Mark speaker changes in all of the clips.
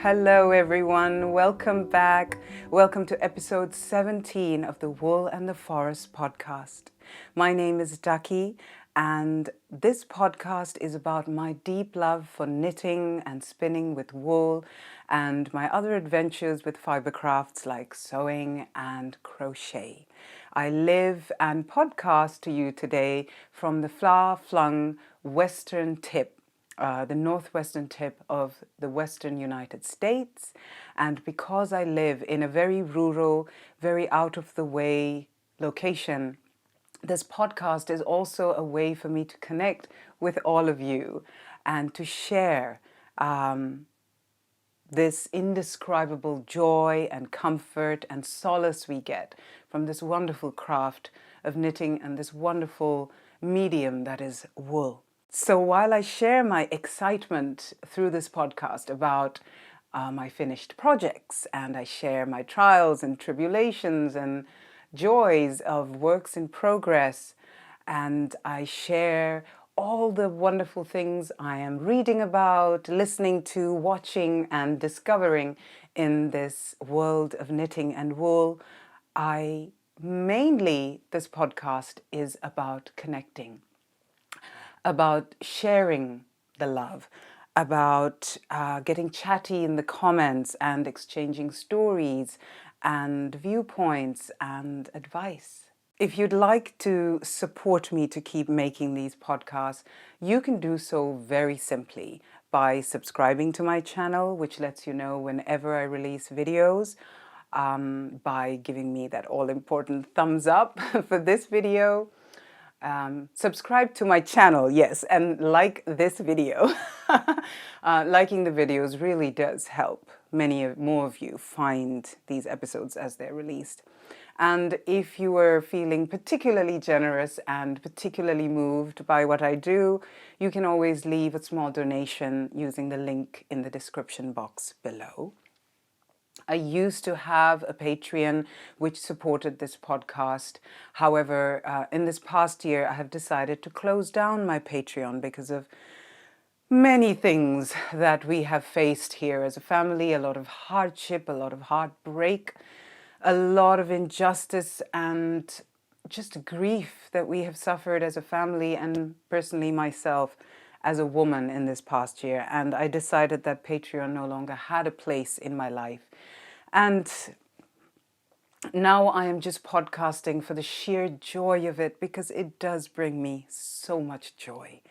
Speaker 1: Hello everyone, welcome back. Welcome to episode 17 of the Wool and the Forest podcast. My name is Ducky and this podcast is about my deep love for knitting and spinning with wool and my other adventures with fiber crafts like sewing and crochet. I live and podcast to you today from the far-flung western tip, the northwestern tip of the western United States. And because I live in a very rural, very out of the way location, this podcast is also a way for me to connect with all of you and to share this indescribable joy and comfort and solace we get from this wonderful craft of knitting and this wonderful medium that is wool. So while I share my excitement through this podcast about my finished projects, and I share my trials and tribulations and joys of works in progress, and I share all the wonderful things I am reading about, listening to, watching and discovering in this world of knitting and wool, this podcast is about connecting, about sharing the love, about getting chatty in the comments and exchanging stories and viewpoints and advice. If you'd like to support me to keep making these podcasts, you can do so very simply by subscribing to my channel, which lets you know whenever I release videos, by giving me that all-important thumbs up for this video. Subscribe to my channel, yes, and like this video. Liking the videos really does help more of you find these episodes as they're released. And if you are feeling particularly generous and particularly moved by what I do, you can always leave a small donation using the link in the description box below. I used to have a Patreon which supported this podcast. However, in this past year, I have decided to close down my Patreon because of many things that we have faced here as a family, a lot of hardship, a lot of heartbreak, a lot of injustice and just grief that we have suffered as a family and personally myself as a woman in this past year. And I decided that Patreon no longer had a place in my life. And now I am just podcasting for the sheer joy of it because it does bring me so much joy.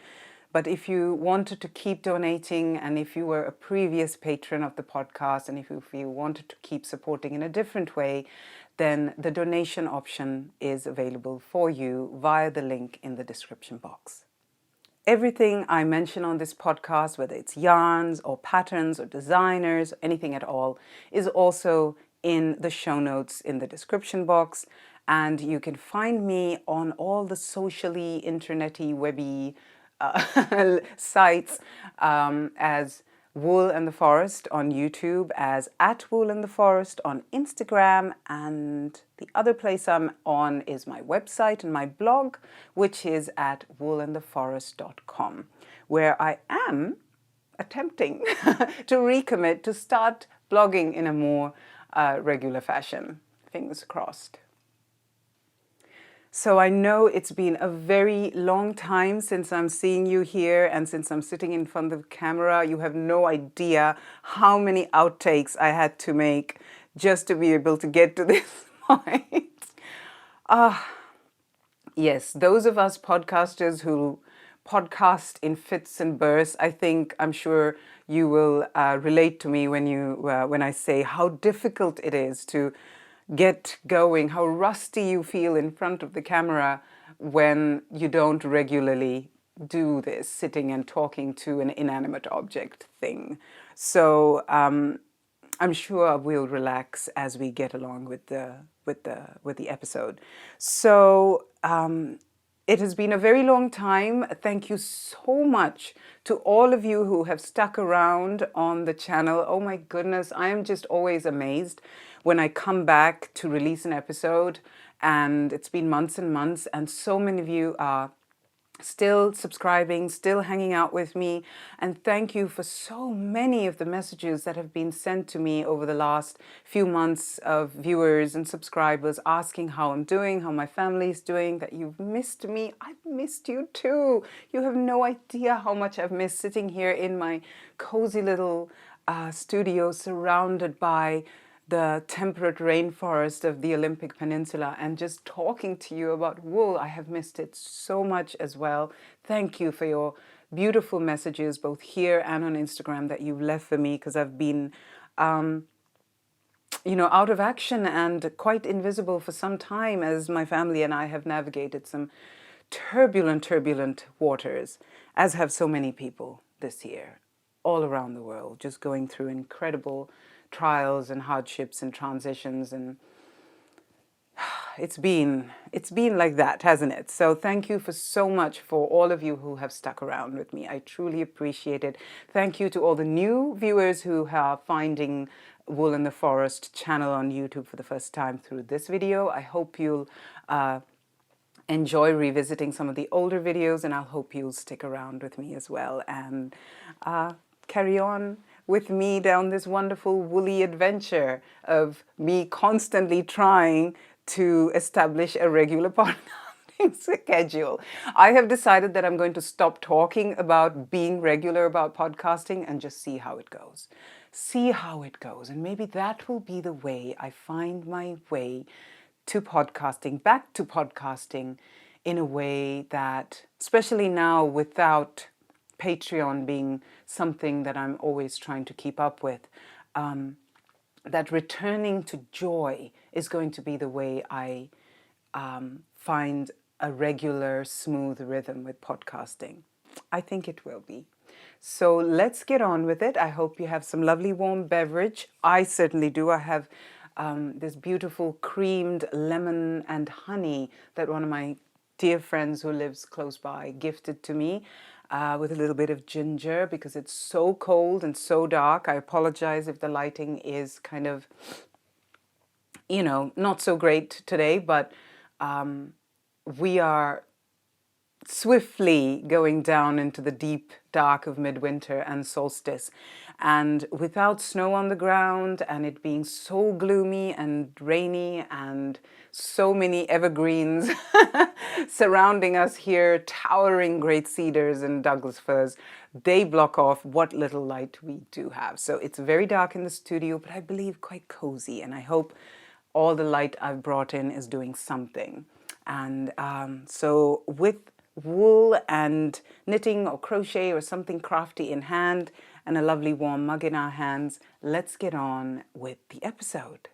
Speaker 1: But if you wanted to keep donating and if you were a previous patron of the podcast and if you wanted to keep supporting in a different way, then the donation option is available for you via the link in the description box. Everything I mention on this podcast, whether it's yarns or patterns or designers, anything at all, is also in the show notes in the description box. And you can find me on all the socially, internety, webby sites as Wool and the Forest on YouTube, as @Wool and the Forest on Instagram, and the other place I'm on is my website and my blog, which is at woolandtheforest.com, where I am attempting to recommit to start blogging in a more regular fashion. Fingers crossed. So I know it's been a very long time since I'm seeing you here and since I'm sitting in front of the camera. You have no idea how many outtakes I had to make just to be able to get to this point. Yes, those of us podcasters who podcast in fits and bursts, I'm sure you will relate to me when I say how difficult it is to get going, how rusty you feel in front of the camera when you don't regularly do this, sitting and talking to an inanimate object thing. So I'm sure we'll relax as we get along with the episode. So it has been a very long time. Thank you so much to all of you who have stuck around on the channel. Oh my goodness, I am just always amazed when I come back to release an episode and it's been months and months and so many of you are still subscribing, still hanging out with me. And thank you for so many of the messages that have been sent to me over the last few months of viewers and subscribers asking how I'm doing, how my family's doing, that you've missed me. I've missed you too. You have no idea how much I've missed sitting here in my cozy little studio surrounded by the temperate rainforest of the Olympic Peninsula and just talking to you about wool. I have missed it so much as well. Thank you for your beautiful messages, both here and on Instagram, that you've left for me, because I've been, out of action and quite invisible for some time as my family and I have navigated some turbulent waters, as have so many people this year, all around the world, just going through incredible trials and hardships and transitions, and it's been like that, hasn't it? So thank you for so much for all of you who have stuck around with me. I truly appreciate it. Thank you to all the new viewers who are finding Wool in the Forest channel on YouTube for the first time through this video. I hope you'll enjoy revisiting some of the older videos, and I hope you'll stick around with me as well and carry on with me down this wonderful woolly adventure of me constantly trying to establish a regular podcasting schedule. I have decided that I'm going to stop talking about being regular about podcasting and just see how it goes. See how it goes. And maybe that will be the way I find my way to podcasting, back to podcasting in a way that, especially now without Patreon being something that I'm always trying to keep up with, that returning to joy is going to be the way I find a regular, smooth rhythm with podcasting. I think it will be. So let's get on with it. I hope you have some lovely warm beverage. I certainly do. I have this beautiful creamed lemon and honey that one of my dear friends who lives close by gifted to me, with a little bit of ginger, because it's so cold and so dark. I apologize if the lighting is kind of, not so great today, but we are swiftly going down into the deep dark of midwinter and solstice. And without snow on the ground and it being so gloomy and rainy and so many evergreens surrounding us here, towering great cedars and Douglas firs, they block off what little light we do have. So it's very dark in the studio, but I believe quite cozy. And I hope all the light I've brought in is doing something. And so with wool and knitting or crochet or something crafty in hand and a lovely warm mug in our hands, let's get on with the episode.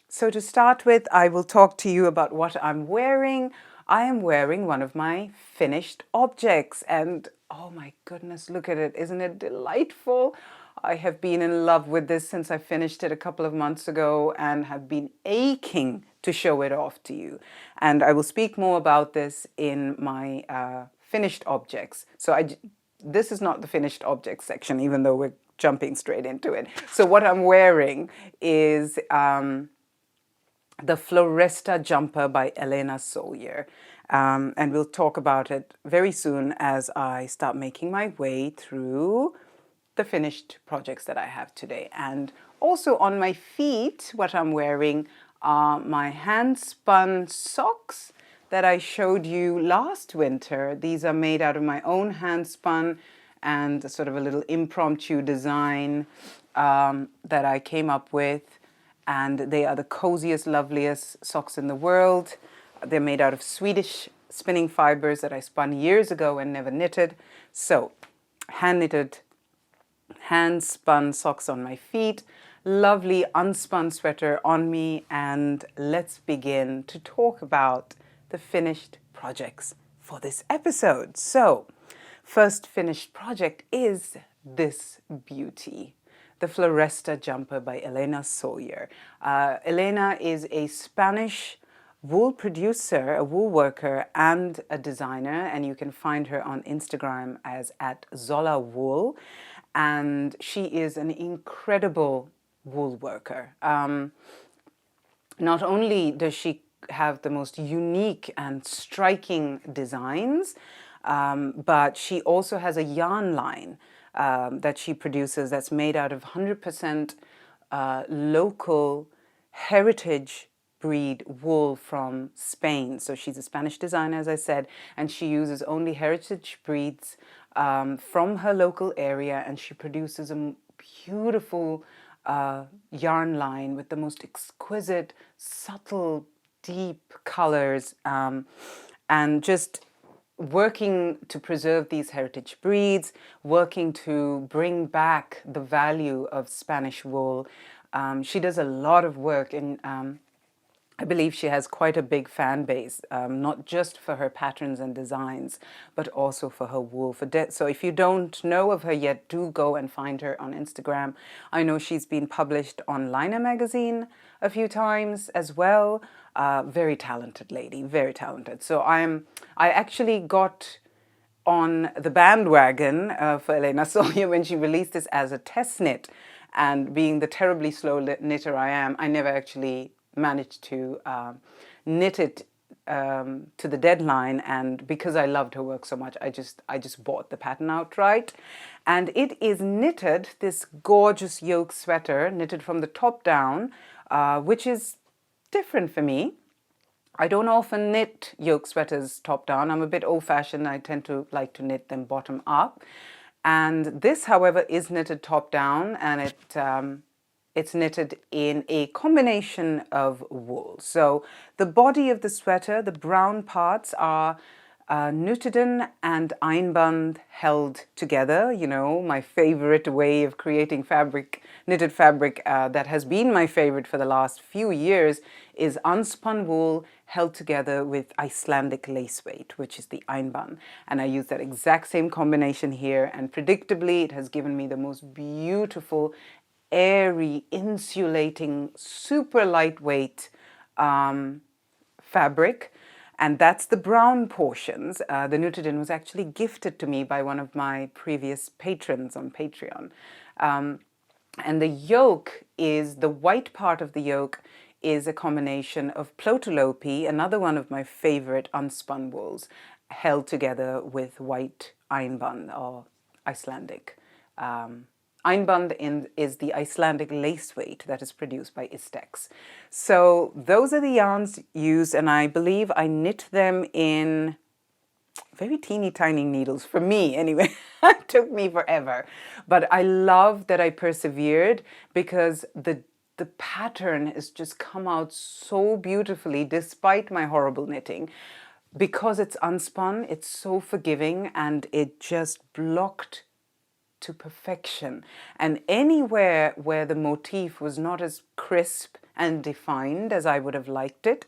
Speaker 1: So to start with, I will talk to you about what I'm wearing. I am wearing one of my finished objects, and oh my goodness, look at it. Isn't it delightful? I have been in love with this since I finished it a couple of months ago and have been aching to show it off to you. And I will speak more about this in my finished objects. So this is not the finished objects section, even though we're jumping straight into it. So what I'm wearing is the Floresta jumper by Elena Sollier. And we'll talk about it very soon as I start making my way through the finished projects that I have today. And also on my feet, what I'm wearing are my hand-spun socks that I showed you last winter. These are made out of my own hand-spun and sort of a little impromptu design that I came up with. And they are the coziest, loveliest socks in the world. They're made out of Swedish spinning fibers that I spun years ago and never knitted. So, hand-knitted, hand-spun socks on my feet, lovely unspun sweater on me, and let's begin to talk about the finished projects for this episode. So, first finished project is this beauty, the Floresta jumper by Elena Sollier. Elena is a Spanish wool producer, a wool worker, and a designer, and you can find her on Instagram as @ZolaWool. And she is an incredible wool worker. Not only does she have the most unique and striking designs, But she also has a yarn line that she produces that's made out of 100% local heritage breed wool from Spain. So she's a Spanish designer, as I said, and she uses only heritage breeds from her local area, and she produces a beautiful yarn line with the most exquisite, subtle, deep colors, and just working to preserve these heritage breeds, working to bring back the value of Spanish wool. She does a lot of work in I believe she has quite a big fan base, not just for her patterns and designs, but also for her wool. So if you don't know of her yet, do go and find her on Instagram. I know she's been published on Liner magazine a few times as well. Very talented lady, very talented. So I actually got on the bandwagon for Elena Sollier when she released this as a test knit. And being the terribly slow knitter I am, I never actually managed to knit it to the deadline, and because I loved her work so much, I just bought the pattern outright. And it is knitted, this gorgeous yoke sweater, knitted from the top down, which is different for me. I don't often knit yoke sweaters top down. I'm a bit old-fashioned. I tend to like to knit them bottom up. And this, however, is knitted top down, and it's knitted in a combination of wool. So the body of the sweater, the brown parts are Nutiden and Einband held together. You know, my favorite way of creating fabric, knitted fabric, that has been my favorite for the last few years, is unspun wool held together with Icelandic lace weight, which is the Einband. And I use that exact same combination here, and predictably it has given me the most beautiful, airy, insulating, super lightweight fabric. And that's the brown portions. The Nutiden was actually gifted to me by one of my previous patrons on Patreon. And the yoke is, the white part of the yoke is a combination of Plotulopi, another one of my favorite unspun wools, held together with white Einband, or Icelandic. Einband is the Icelandic lace weight that is produced by Istex. So those are the yarns used, and I believe I knit them in very teeny tiny needles, for me anyway. It took me forever. But I love that I persevered, because the pattern has just come out so beautifully despite my horrible knitting. Because it's unspun, it's so forgiving, and it just blocked to perfection. And anywhere where the motif was not as crisp and defined as I would have liked it,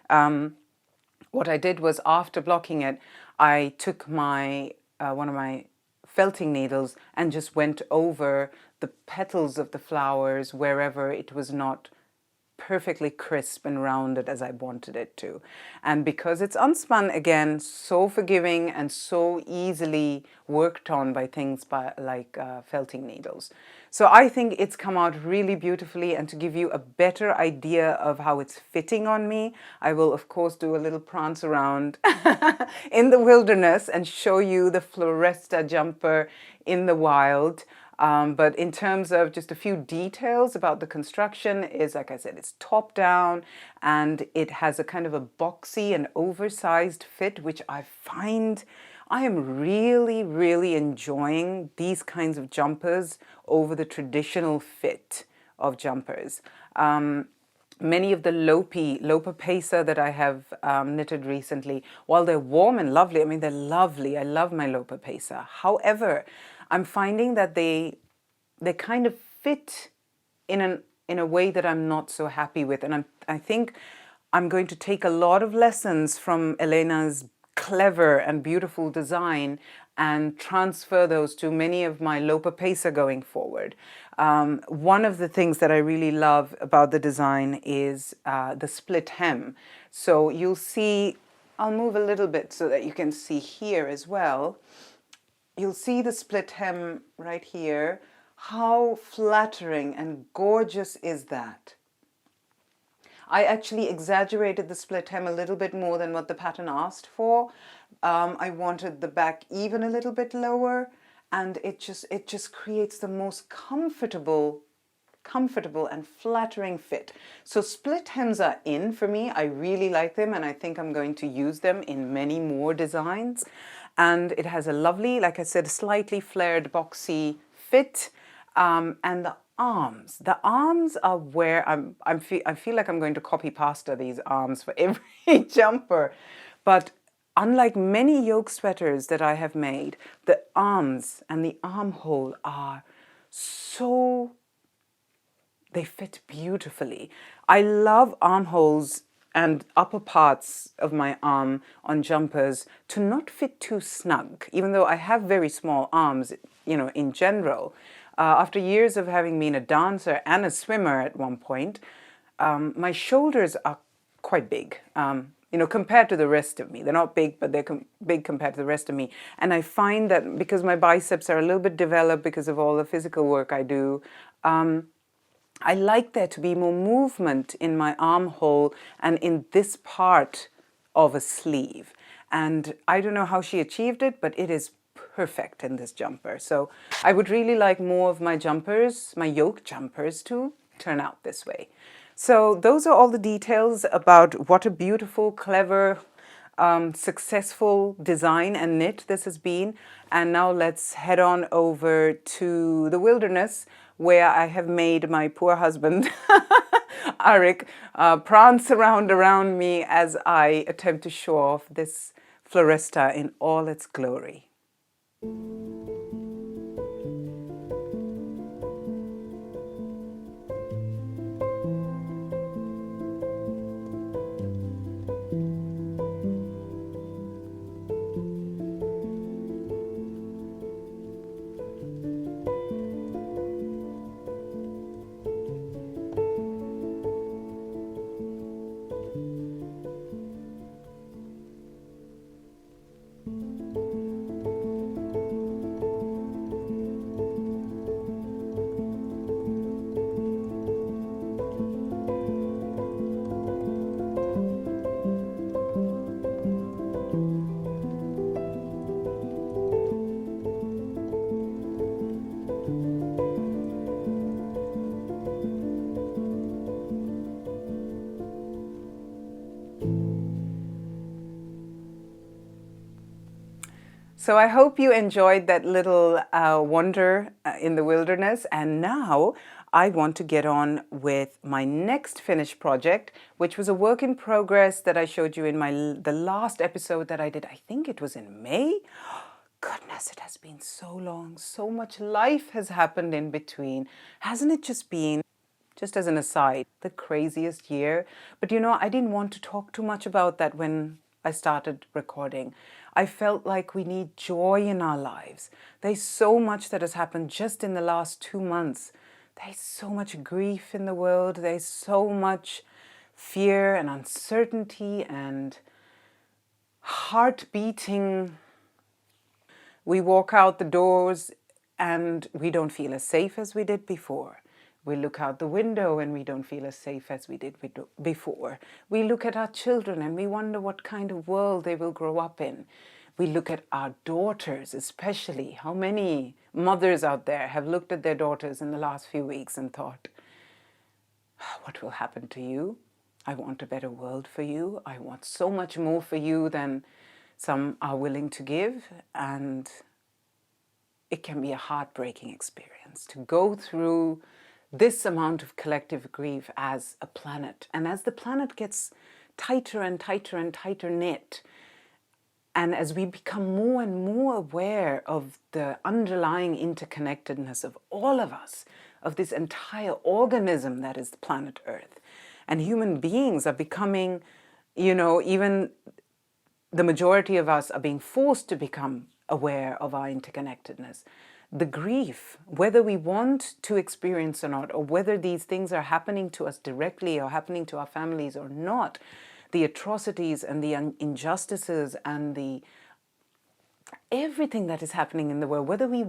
Speaker 1: what I did was, after blocking it, I took my one of my felting needles and just went over the petals of the flowers wherever it was not perfectly crisp and rounded as I wanted it to. And because it's unspun, again, so forgiving and so easily worked on by things like felting needles. So I think it's come out really beautifully, and to give you a better idea of how it's fitting on me, I will of course do a little prance around in the wilderness and show you the Floresta jumper in the wild. But in terms of just a few details about the construction, is, like I said, it's top down, and it has a kind of a boxy and oversized fit, which I find I am really, really enjoying these kinds of jumpers over the traditional fit of jumpers. Many of the Lopa Pesa that I have knitted recently, while they're warm and lovely, I mean, they're lovely. I love my Lopa Pesa. However, I'm finding that they kind of fit in a way that I'm not so happy with. And I think I'm going to take a lot of lessons from Elena's clever and beautiful design and transfer those to many of my Lopa Pesa going forward. One of the things that I really love about the design is the split hem. So you'll see, I'll move a little bit so that you can see here as well. You'll see the split hem right here. How flattering and gorgeous is that? I actually exaggerated the split hem a little bit more than what the pattern asked for. I wanted the back even a little bit lower, and it just creates the most comfortable and flattering fit. So split hems are in for me. I really like them, and I think I'm going to use them in many more designs. And it has a lovely, like I said, slightly flared boxy fit. And the arms are where I feel like I'm going to copy pasta these arms for every jumper. But unlike many yoke sweaters that I have made, the arms and the armhole are so, they fit beautifully. I love armholes and upper parts of my arm on jumpers to not fit too snug, even though I have very small arms, you know, in general. After years of having been a dancer and a swimmer at one point, my shoulders are quite big, you know, compared to the rest of me. They're not big, but they're big compared to the rest of me. And I find that because my biceps are a little bit developed because of all the physical work I do, I like there to be more movement in my armhole and in this part of a sleeve. And I don't know how she achieved it, but it is perfect in this jumper. So I would really like more of my jumpers, my yoke jumpers, to turn out this way. So those are all the details about what a beautiful, clever, successful design and knit this has been. And now let's head on over to the wilderness, where I have made my poor husband, Arik, prance around me as I attempt to show off this Floresta in all its glory. So I hope you enjoyed that little wander in the wilderness. And now I want to get on with my next finished project, which was a work in progress that I showed you in the last episode that I did. I think it was in May. Goodness, it has been so long. So much life has happened in between. Hasn't it just been, just as an aside, the craziest year? But you know, I didn't want to talk too much about that when I started recording. I felt like we need joy in our lives. There's so much that has happened just in the last 2 months. There's so much grief in the world. There's so much fear and uncertainty and heart beating. We walk out the doors and we don't feel as safe as we did before. We look out the window and we don't feel as safe as we did before. We look at our children and we wonder what kind of world they will grow up in. We look at our daughters, especially. How many mothers out there have looked at their daughters in the last few weeks and thought, what will happen to you? I want a better world for you. I want so much more for you than some are willing to give. And it can be a heartbreaking experience to go through this amount of collective grief as a planet. And as the planet gets tighter and tighter and tighter knit, and as we become more and more aware of the underlying interconnectedness of all of us, of this entire organism that is the planet Earth, and human beings are becoming, you know, even the majority of us are being forced to become aware of our interconnectedness. The grief, whether we want to experience or not, or whether these things are happening to us directly or happening to our families or not, the atrocities and the injustices and the everything that is happening in the world, whether we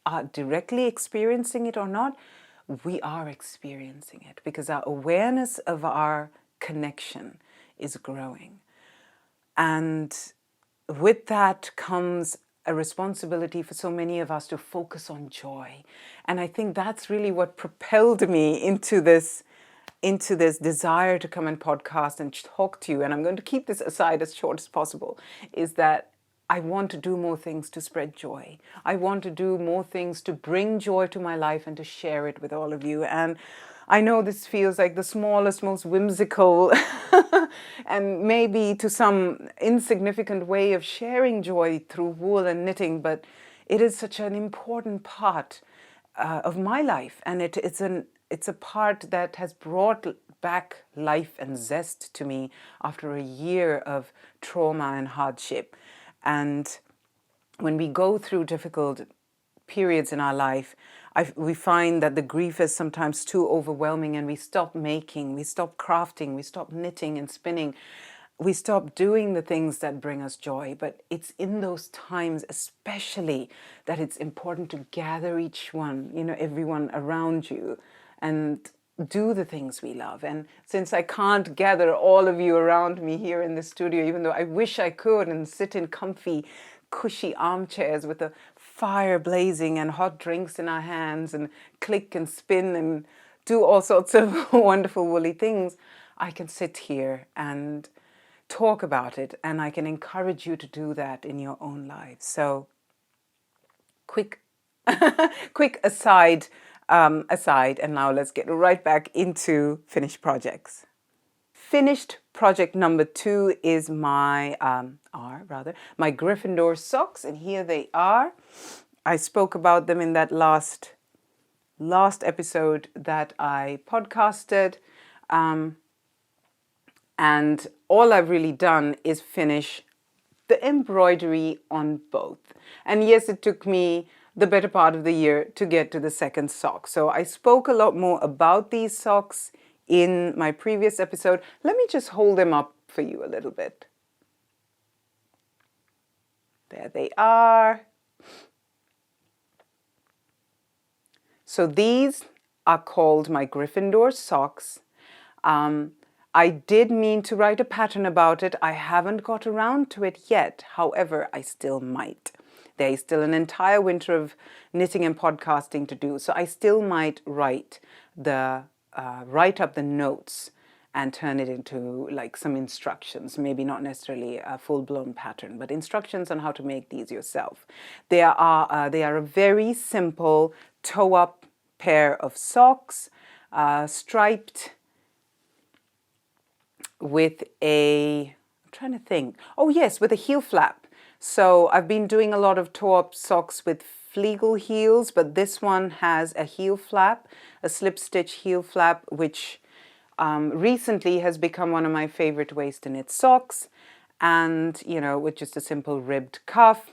Speaker 1: are directly experiencing it or not, we are experiencing it, because our awareness of our connection is growing. And with that comes a responsibility for so many of us to focus on joy. And I think that's really what propelled me into this desire to come and podcast and talk to you. And I'm going to keep this aside as short as possible, is that I want to do more things to spread joy. I want to do more things to bring joy to my life and to share it with all of you. And I know this feels like the smallest, most whimsical and maybe to some insignificant way of sharing joy through wool and knitting, but it is such an important part of my life. And it's a part that has brought back life and zest to me after a year of trauma and hardship. And when we go through difficult periods in our life, we find that the grief is sometimes too overwhelming, and we stop making, we stop crafting, we stop knitting and spinning. We stop doing the things that bring us joy. But it's in those times especially that it's important to gather everyone around you, and do the things we love. And since I can't gather all of you around me here in the studio, even though I wish I could, and sit in comfy, cushy armchairs with a fire blazing and hot drinks in our hands and click and spin and do all sorts of wonderful woolly things, I can sit here and talk about it, and I can encourage you to do that in your own lives. So quick aside, and now let's get right back into finished projects. Finished project number 2 is my my Gryffindor socks, and here they are. I spoke about them in that last episode that I podcasted, and all I've really done is finish the embroidery on both. And yes, it took me the better part of the year to get to the second sock. So I spoke a lot more about these socks in my previous episode. Let me just hold them up for you a little bit. There they are. So these are called my Gryffindor socks. I did mean to write a pattern about it. I haven't got around to it yet. However, I still might. There is still an entire winter of knitting and podcasting to do. So I still might write up the notes and turn it into like some instructions, maybe not necessarily a full-blown pattern, but instructions on how to make these yourself. They are a very simple toe-up pair of socks, striped with with a heel flap. So I've been doing a lot of toe-up socks with fleagle heels, but this one has a heel flap, a slip stitch heel flap, which recently has become one of my favorite ways to knit socks, and with just a simple ribbed cuff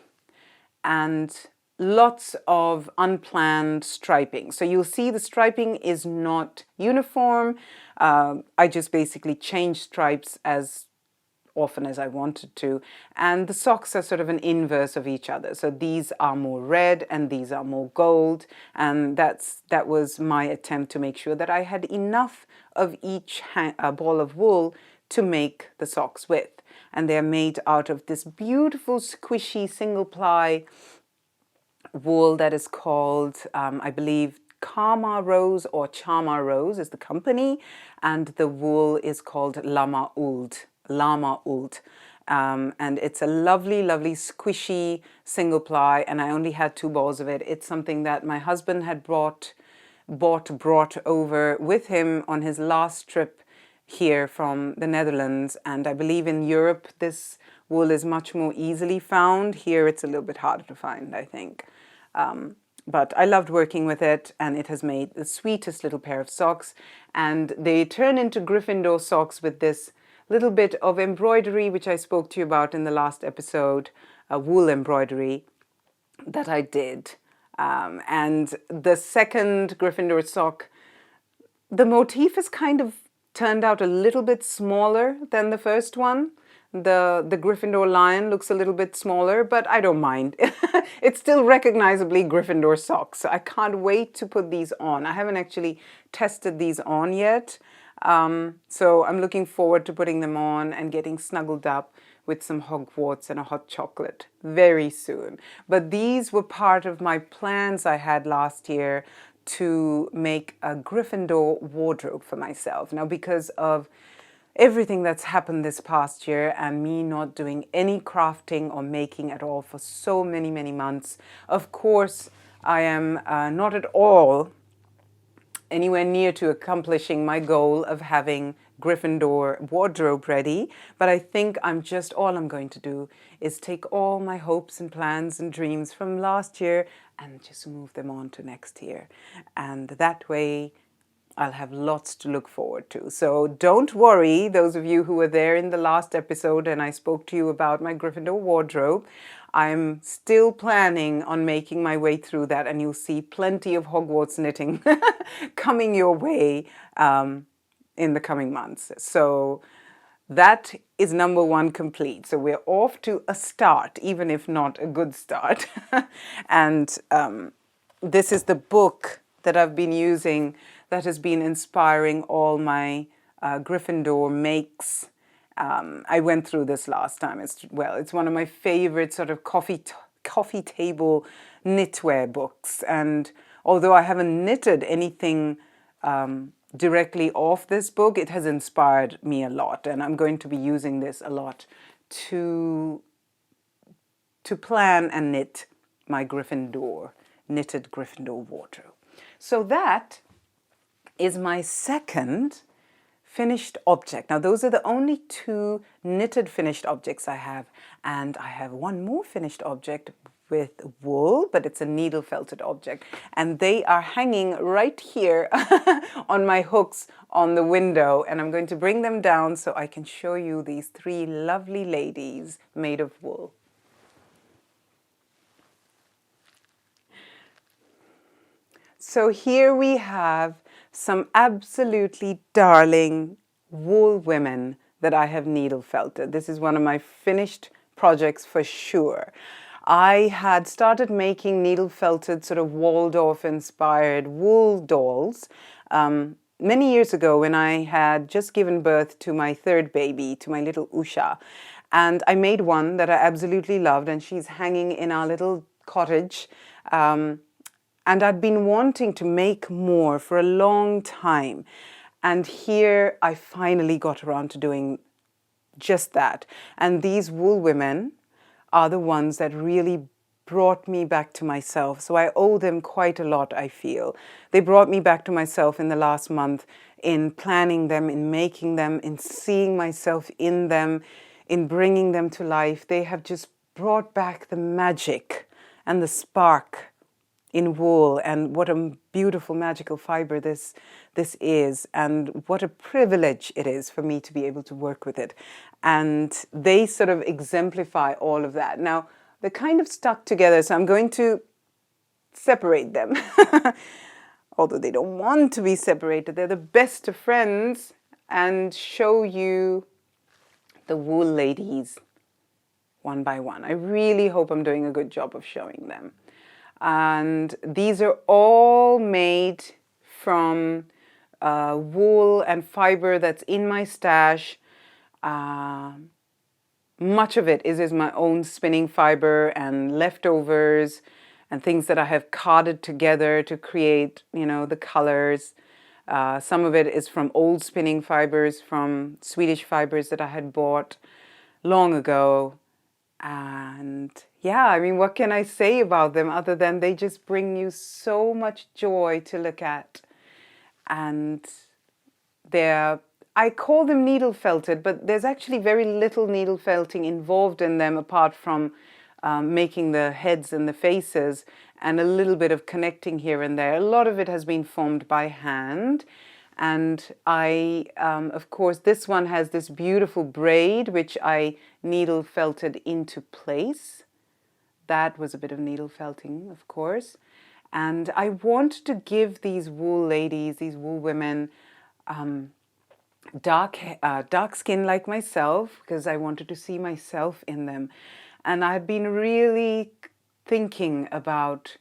Speaker 1: and lots of unplanned striping. So you'll see the striping is not uniform. I just basically change stripes as often as I wanted to, and the socks are sort of an inverse of each other. So these are more red and these are more gold, and that was my attempt to make sure that I had enough of each ball of wool to make the socks with. And they're made out of this beautiful squishy single ply wool that is called, I believe, Karma Rose or Charma Rose is the company, and the wool is called Lama Uld. And it's a lovely, lovely, squishy single ply, and I only had 2 balls of it. It's something that my husband had brought over with him on his last trip here from the Netherlands, and I believe in Europe this wool is much more easily found. Here it's a little bit harder to find, I think. But I loved working with it, and it has made the sweetest little pair of socks, and they turn into Gryffindor socks with this little bit of embroidery, which I spoke to you about in the last episode, wool embroidery that I did. And the second Gryffindor sock, the motif has kind of turned out a little bit smaller than the first one. The Gryffindor lion looks a little bit smaller, but I don't mind. It's still recognizably Gryffindor socks. So I can't wait to put these on. I haven't actually tested these on yet. So I'm looking forward to putting them on and getting snuggled up with some Hogwarts and a hot chocolate very soon. But these were part of my plans I had last year to make a Gryffindor wardrobe for myself. Now, because of everything that's happened this past year and me not doing any crafting or making at all for so many, many months, of course, I am not at all anywhere near to accomplishing my goal of having Gryffindor wardrobe ready, but I think all I'm going to do is take all my hopes and plans and dreams from last year and just move them on to next year. And that way I'll have lots to look forward to. So don't worry, those of you who were there in the last episode and I spoke to you about my Gryffindor wardrobe. I'm still planning on making my way through that, and you'll see plenty of Hogwarts knitting coming your way in the coming months. So that is number one complete. So we're off to a start, even if not a good start. And this is the book that I've been using that has been inspiring all my Gryffindor makes. I went through this last time. It's one of my favorite sort of coffee table knitwear books. And although I haven't knitted anything directly off this book, it has inspired me a lot. And I'm going to be using this a lot to plan and knit my knitted Gryffindor wardrobe. So that is my second finished object. Now, those are the only two knitted finished objects I have. And I have one more finished object with wool, but it's a needle felted object. And they are hanging right here on my hooks on the window. And I'm going to bring them down so I can show you these three lovely ladies made of wool. So here we have some absolutely darling wool women that I have needle felted. This is one of my finished projects for sure. I had started making needle felted sort of Waldorf inspired wool dolls many years ago when I had just given birth to my third baby, to my little Usha. And I made one that I absolutely loved, and she's hanging in our little cottage. And I'd been wanting to make more for a long time. And here I finally got around to doing just that. And these wool women are the ones that really brought me back to myself. So I owe them quite a lot, I feel. They brought me back to myself in the last month in planning them, in making them, in seeing myself in them, in bringing them to life. They have just brought back the magic and the spark in wool, and what a beautiful magical fiber this is, and what a privilege it is for me to be able to work with it. And they sort of exemplify all of that. Now, they're kind of stuck together, so I'm going to separate them. Although they don't want to be separated, they're the best of friends, and show you the wool ladies one by one. I really hope I'm doing a good job of showing them. And these are all made from wool and fiber that's in my stash. Much of it is my own spinning fiber and leftovers and things that I have carded together to create, the colors. Some of it is from old spinning fibers, from Swedish fibers that I had bought long ago. And yeah, I mean, what can I say about them other than they just bring you so much joy to look at. And I call them needle felted, but there's actually very little needle felting involved in them apart from making the heads and the faces and a little bit of connecting here and there. A lot of it has been formed by hand. And of course, this one has this beautiful braid, which I needle felted into place. That was a bit of needle felting, of course. And I want to give these wool ladies, these wool women, dark skin like myself, because I wanted to see myself in them. And I've been really thinking about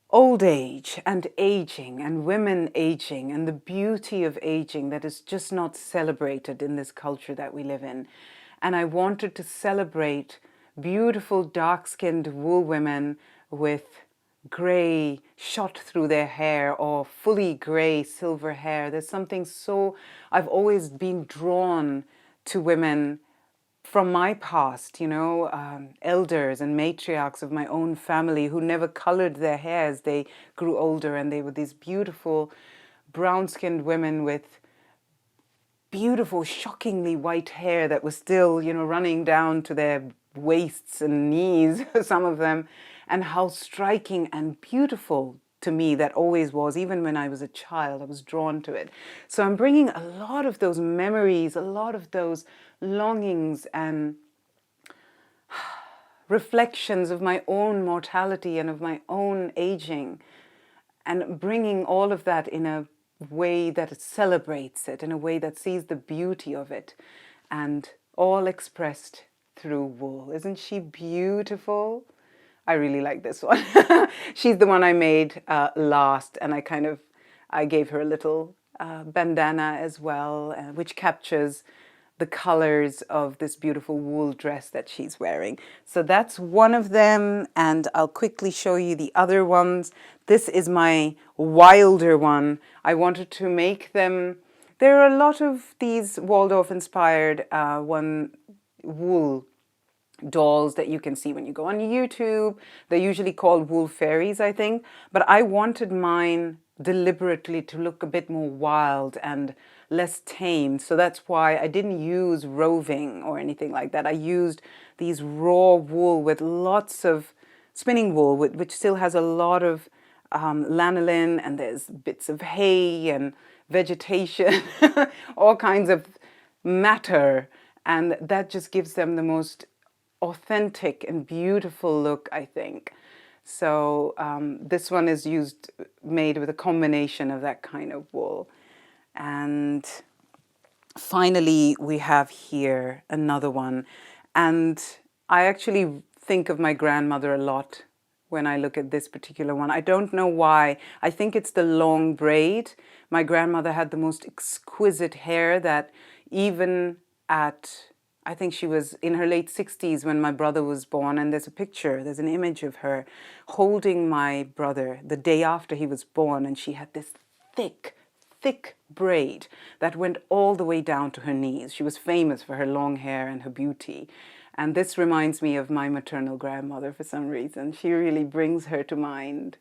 Speaker 1: old age and aging and women aging and the beauty of aging that is just not celebrated in this culture that we live in. And I wanted to celebrate beautiful dark-skinned wool women with grey shot through their hair or fully grey silver hair. There's something so, I've always been drawn to women from my past, elders and matriarchs of my own family who never colored their hair as they grew older, and they were these beautiful brown-skinned women with beautiful, shockingly white hair that was still, running down to their waists and knees, some of them, and how striking and beautiful to me that always was. Even when I was a child, I was drawn to it. So I'm bringing a lot of those memories, a lot of those longings and reflections of my own mortality and of my own aging, and bringing all of that in a way that celebrates it, in a way that sees the beauty of it, and all expressed through wool. Isn't she beautiful? I really like this one. She's the one I made last, and I gave her a little bandana as well, which captures the colors of this beautiful wool dress that she's wearing. So that's one of them, and I'll quickly show you the other ones. This is my wilder one. I wanted to make them, there are a lot of these Waldorf-inspired wool dolls that you can see when you go on YouTube. They're usually called wool fairies, I think. But I wanted mine deliberately to look a bit more wild and less tamed. So that's why I didn't use roving or anything like that. I used these raw wool with lots of spinning wool, which still has a lot of lanolin, and there's bits of hay and vegetation, all kinds of matter. And that just gives them the most authentic and beautiful look, I think. So this one is made with a combination of that kind of wool. And finally, we have here another one. And I actually think of my grandmother a lot when I look at this particular one. I don't know why. I think it's the long braid. My grandmother had the most exquisite hair that even I think she was in her late 60s when my brother was born, and there's an image of her holding my brother the day after he was born, and she had this thick braid that went all the way down to her knees. She was famous for her long hair and her beauty. And this reminds me of my maternal grandmother for some reason. She really brings her to mind.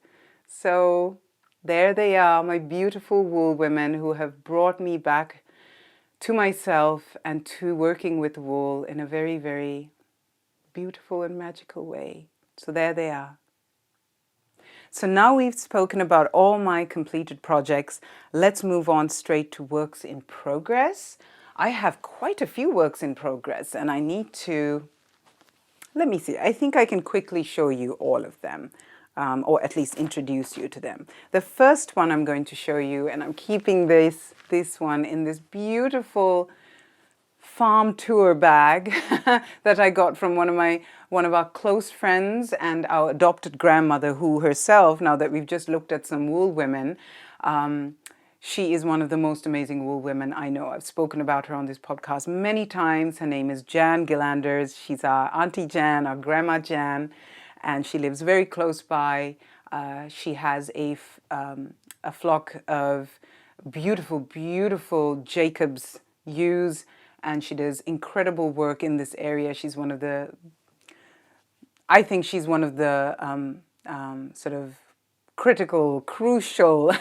Speaker 1: So there they are, my beautiful wool women who have brought me back to myself and to working with wool in a very, very beautiful and magical way. So there they are. So now we've spoken about all my completed projects. Let's move on straight to works in progress. I have quite a few works in progress, and I need to, let me see, I think I can quickly show you all of them, or at least introduce you to them. The first one I'm going to show you, and I'm keeping this one in this beautiful farm tour bag that I got from one of our close friends and our adopted grandmother, who herself, now that we've just looked at some wool women, she is one of the most amazing wool women I know. I've spoken about her on this podcast many times. Her name is Jan Gillanders. She's our Auntie Jan, our Grandma Jan, and she lives very close by. She has a flock of beautiful, beautiful Jacob's ewes, and she does incredible work in this area. I think she's one of the sort of critical, crucial,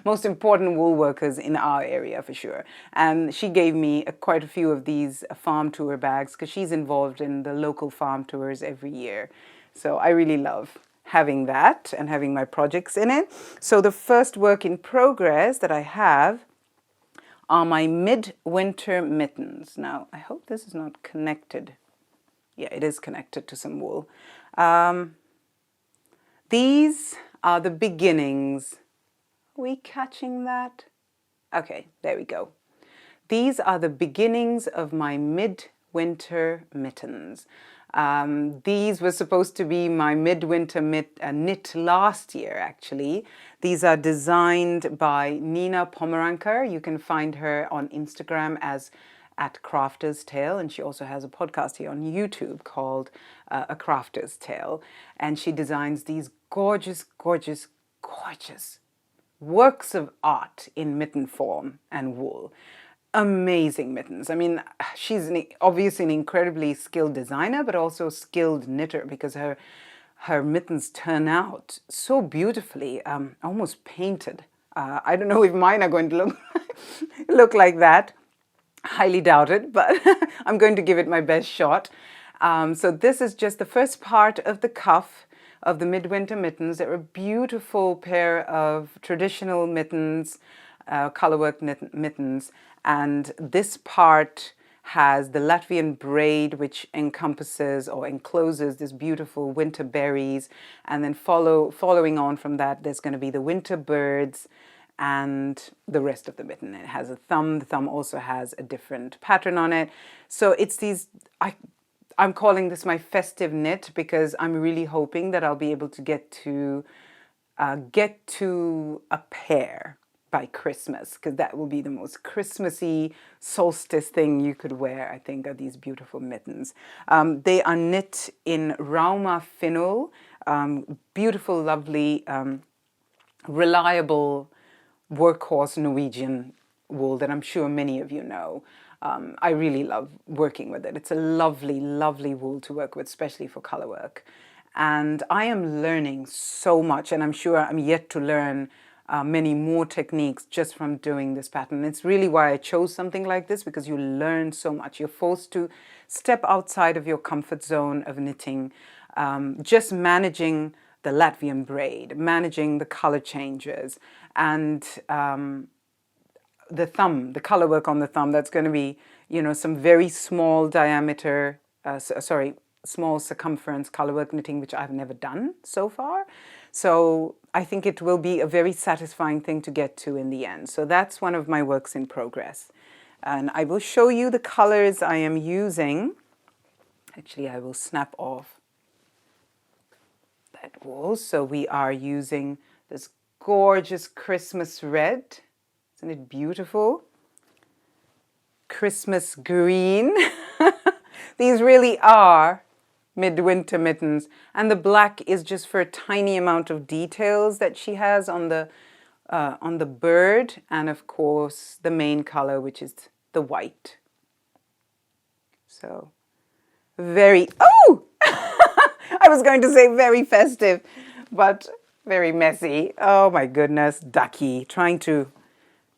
Speaker 1: most important wool workers in our area for sure. And she gave me quite a few of these farm tour bags because she's involved in the local farm tours every year. So I really love having that and having my projects in it. So the first work in progress that I have are my midwinter mittens. Now, I hope this is not connected. Yeah, it is connected to some wool. These are the beginnings. Are we catching that? Okay, there we go. These are the beginnings of my midwinter mittens. These were supposed to be my midwinter knit last year, actually. These are designed by Nina Pomeranker. You can find her on Instagram as at Crafter's Tale, and she also has a podcast here on YouTube called A Crafter's Tale. And she designs these gorgeous, gorgeous, gorgeous works of art in mitten form and wool. Amazing mittens. I mean, she's obviously an incredibly skilled designer, but also skilled knitter, because her mittens turn out so beautifully, almost painted. I don't know if mine are going to look like that. Highly doubt it, but I'm going to give it my best shot. So this is just the first part of the cuff of the midwinter mittens. They're a beautiful pair of traditional mittens, colorwork mittens, and this part has the Latvian braid, which encompasses or encloses this beautiful winter berries, and then following on from that, there's going to be the winter birds and the rest of the mitten. It has a thumb. The thumb also has a different pattern on it. So it's these, I'm calling this my festive knit, because I'm really hoping that I'll be able to get to a pair by Christmas, because that will be the most Christmassy solstice thing you could wear, I think, are these beautiful mittens. They are knit in Rauma Finnul, beautiful, lovely, reliable workhorse Norwegian wool that I'm sure many of you know. I really love working with it. It's a lovely, lovely wool to work with, especially for color work. And I am learning so much, and I'm sure I'm yet to learn many more techniques just from doing this pattern. It's really why I chose something like this, because you learn so much. You're forced to step outside of your comfort zone of knitting, just managing the Latvian braid, managing the color changes, and the thumb, the color work on the thumb. That's going to be, some very small diameter, small circumference color work knitting, which I've never done so far. So I think it will be a very satisfying thing to get to in the end. So that's one of my works in progress. And I will show you the colors I am using. Actually, I will snap off that wool. So we are using this gorgeous Christmas red. Isn't it beautiful? Christmas green. These really are midwinter mittens, and the black is just for a tiny amount of details that she has on the bird, and of course the main color, which is the white. So very, I was going to say very festive, but very messy. Oh my goodness, ducky, trying to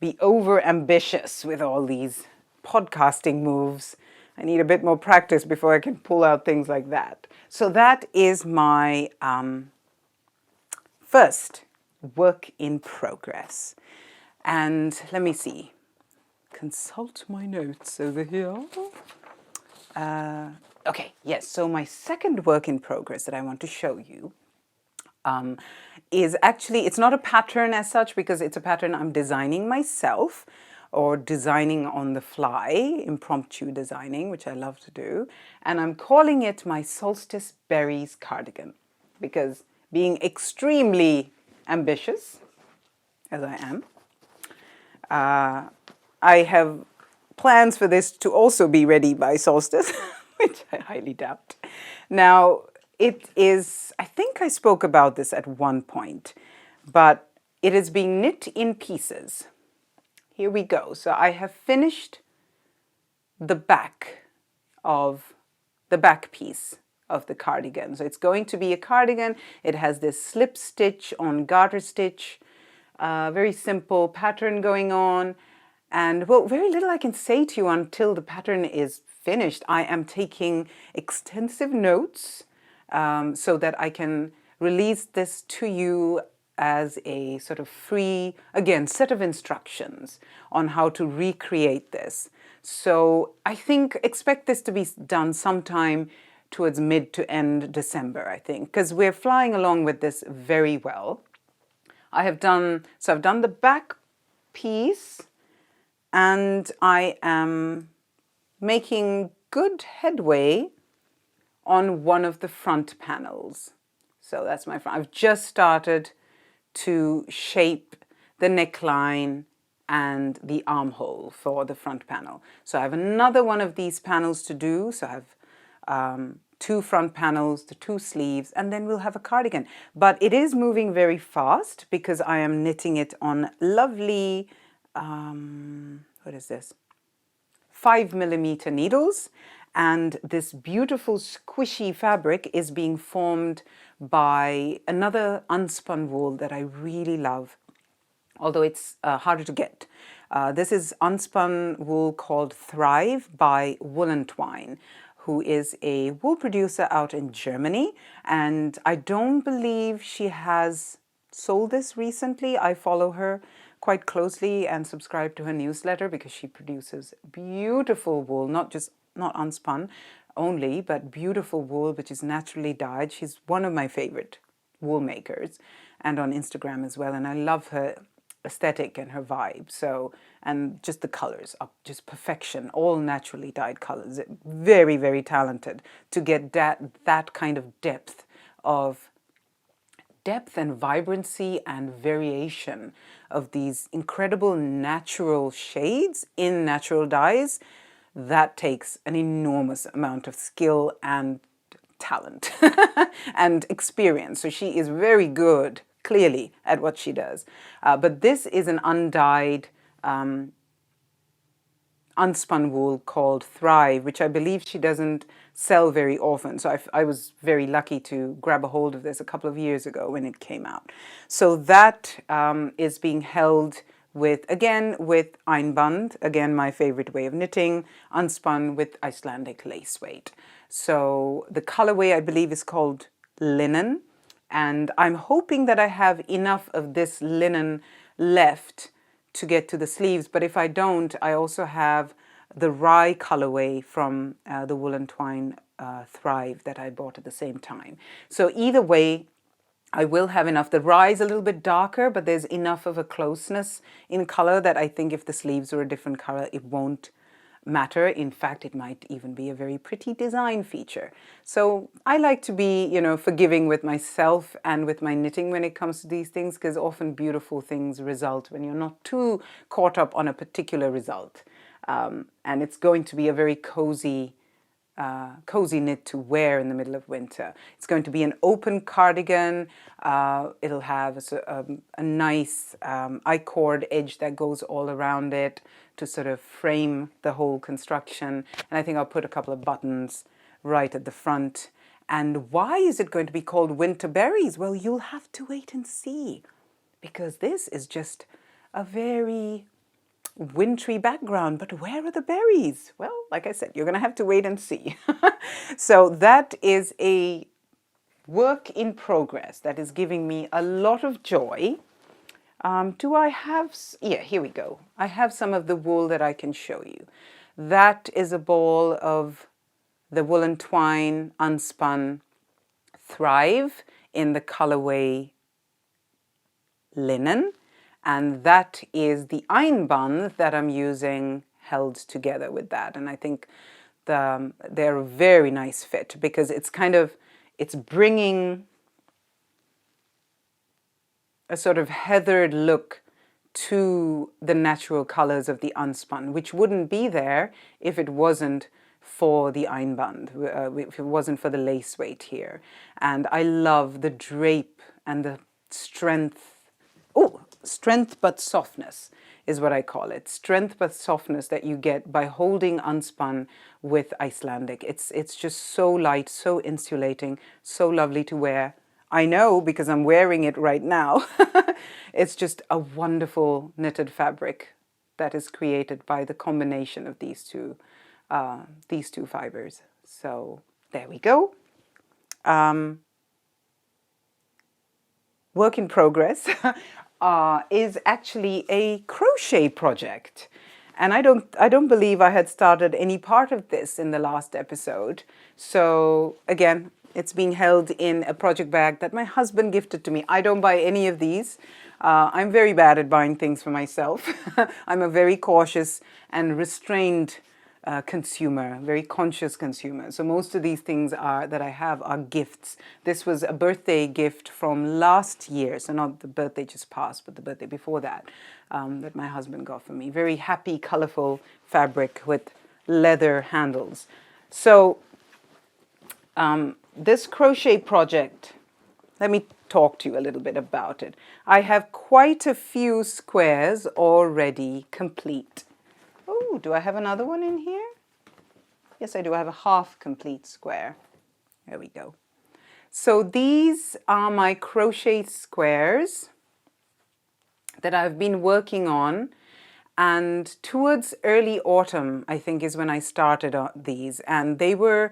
Speaker 1: be over ambitious with all these podcasting moves. I need a bit more practice before I can pull out things like that. So that is my first work in progress. And let me see. Consult my notes over here. Okay, yes. So my second work in progress that I want to show you is actually, it's not a pattern as such, because it's a pattern I'm designing myself, or designing on the fly, impromptu designing, which I love to do. And I'm calling it my Solstice Berries cardigan, because being extremely ambitious, as I am, I have plans for this to also be ready by solstice, which I highly doubt. Now, it is, I think I spoke about this at one point, but it is being knit in pieces. Here we go. So I have finished the back piece of the cardigan. So it's going to be a cardigan. It has this slip stitch on garter stitch, very simple pattern going on. And well, very little I can say to you until the pattern is finished. I am taking extensive notes so that I can release this to you as a sort of free, again, set of instructions on how to recreate this. So I think, expect this to be done sometime towards mid to end December, I think, because we're flying along with this very well. I've done the back piece, and I am making good headway on one of the front panels. So that's my front. I've just started to shape the neckline and the armhole for the front panel. So I have another one of these panels to do. So I have 2 front panels, the 2 sleeves, and then we'll have a cardigan. But it is moving very fast because I am knitting it on lovely, what is this? 5mm needles, and this beautiful squishy fabric is being formed by another unspun wool that I really love, although it's harder to get. This is unspun wool called Thrive by Woolentwine, who is a wool producer out in Germany, and I don't believe she has sold this recently. I follow her quite closely and subscribe to her newsletter because she produces beautiful wool, not unspun only, but beautiful wool which is naturally dyed. She's one of my favorite wool makers, and on Instagram as well, and I love her aesthetic and her vibe. So, and just the colors are just perfection, all naturally dyed colors. Very, very talented to get that kind of depth and vibrancy and variation of these incredible natural shades in natural dyes. That takes an enormous amount of skill and talent and experience. So she is very good, clearly, at what she does. But this is an undyed unspun wool called Thrive, which I believe she doesn't sell very often. So I was very lucky to grab a hold of this a couple of years ago when it came out. So that is being held with Einband, again my favorite way of knitting, unspun with Icelandic lace weight. So the colorway I believe is called Linen, and I'm hoping that I have enough of this linen left to get to the sleeves, but if I don't, I also have the rye colorway from the Woolentwine Thrive that I bought at the same time. So either way, I will have enough. The rye is a little bit darker, but there's enough of a closeness in color that I think if the sleeves were a different color, it won't matter. In fact, it might even be a very pretty design feature. So I like to be, forgiving with myself and with my knitting when it comes to these things, because often beautiful things result when you're not too caught up on a particular result. And it's going to be a very cozy knit to wear in the middle of winter. It's going to be an open cardigan. It'll have a nice I-cord edge that goes all around it to sort of frame the whole construction. And I think I'll put a couple of buttons right at the front. And why is it going to be called Winter Berries? Well, you'll have to wait and see, because this is just a very wintry background. But where are the berries? Well, like I said, you're going to have to wait and see. So that is a work in progress that is giving me a lot of joy. Do I have, yeah, here we go. I have some of the wool that I can show you. That is a ball of the Woolentwine Unspun Thrive in the colorway Linen. And that is the Einband that I'm using held together with that. And I think they're a very nice fit, because it's bringing a sort of heathered look to the natural colors of the unspun, which wouldn't be there if it wasn't for the Einband, if it wasn't for the lace weight here. And I love the drape and the strength but softness is what I call it. Strength but softness that you get by holding unspun with Icelandic. It's just so light, so insulating, so lovely to wear. I know because I'm wearing it right now. It's just a wonderful knitted fabric that is created by the combination of these two fibers. So there we go. Work in progress is actually a crochet project. And I don't believe I had started any part of this in the last episode. So again, it's being held in a project bag that my husband gifted to me. I don't buy any of these. I'm very bad at buying things for myself. I'm a very cautious and restrained consumer, very conscious consumer. So most of these things that I have are gifts. This was a birthday gift from last year, so not the birthday just passed, but the birthday before that, that my husband got for me. Very happy, colorful fabric with leather handles. So this crochet project, let me talk to you a little bit about it. I have quite a few squares already complete. Oh, do I have another one in here? Yes, I do. I have a half complete square. There we go. So these are my crochet squares that I've been working on. And towards early autumn, I think, is when I started on these. And they were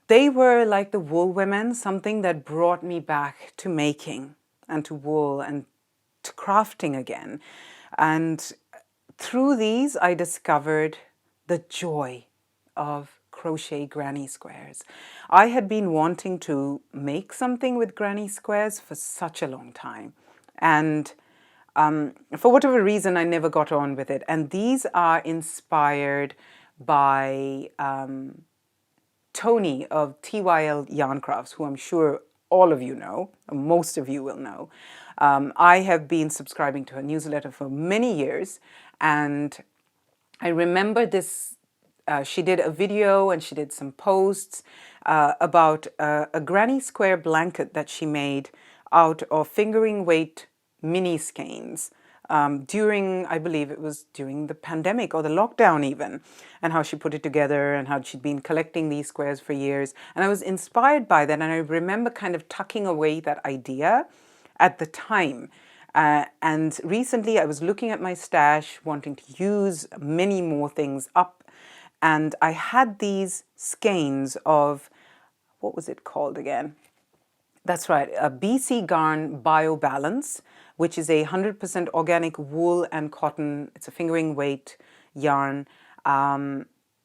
Speaker 1: like the wool women, something that brought me back to making and to wool and to crafting again. And through these, I discovered the joy of crochet granny squares. I had been wanting to make something with granny squares for such a long time. And for whatever reason, I never got on with it. And these are inspired by Tony of TYL Yarn Crafts, who I'm sure all of you know, most of you will know. I have been subscribing to her newsletter for many years, and I remember this. She did a video and she did some posts about a granny square blanket that she made out of fingering weight mini skeins during, I believe it was during the pandemic or the lockdown even, and how she put it together and how she'd been collecting these squares for years. And I was inspired by that, and I remember kind of tucking away that idea at the time. And recently I was looking at my stash, wanting to use many more things up, and I had these skeins of, what was it called again? That's right, a BC Garn Bio Balance, which is a 100% organic wool and cotton. It's a fingering weight yarn.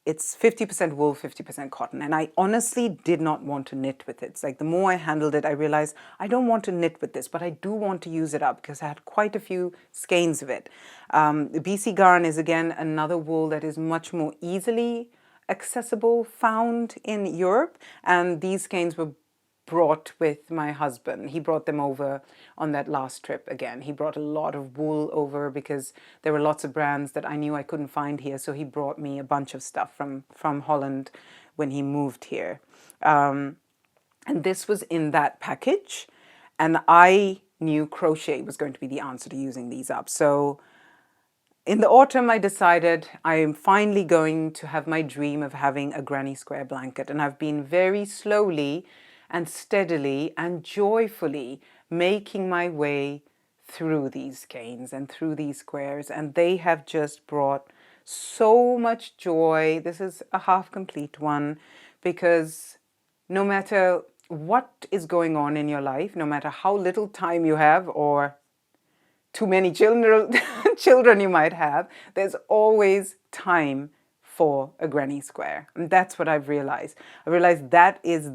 Speaker 1: It's 50% wool, 50% cotton. And I honestly did not want to knit with it. It's like the more I handled it, I realized I don't want to knit with this, but I do want to use it up because I had quite a few skeins of it. The BC Garn is, again, another wool that is much more easily accessible, found in Europe. And these skeins were brought with my husband. He brought them over on that last trip again. He brought a lot of wool over because there were lots of brands that I knew I couldn't find here. So he brought me a bunch of stuff from Holland when he moved here. And this was in that package. And I knew crochet was going to be the answer to using these up. So in the autumn, I decided I am finally going to have my dream of having a granny square blanket. And I've been very slowly and steadily and joyfully making my way through these skeins and through these squares, and they have just brought so much joy. This is a half complete one because no matter what is going on in your life, no matter how little time you have or too many children you might have, there's always time for a granny square. And that's what I've realized. I realized that is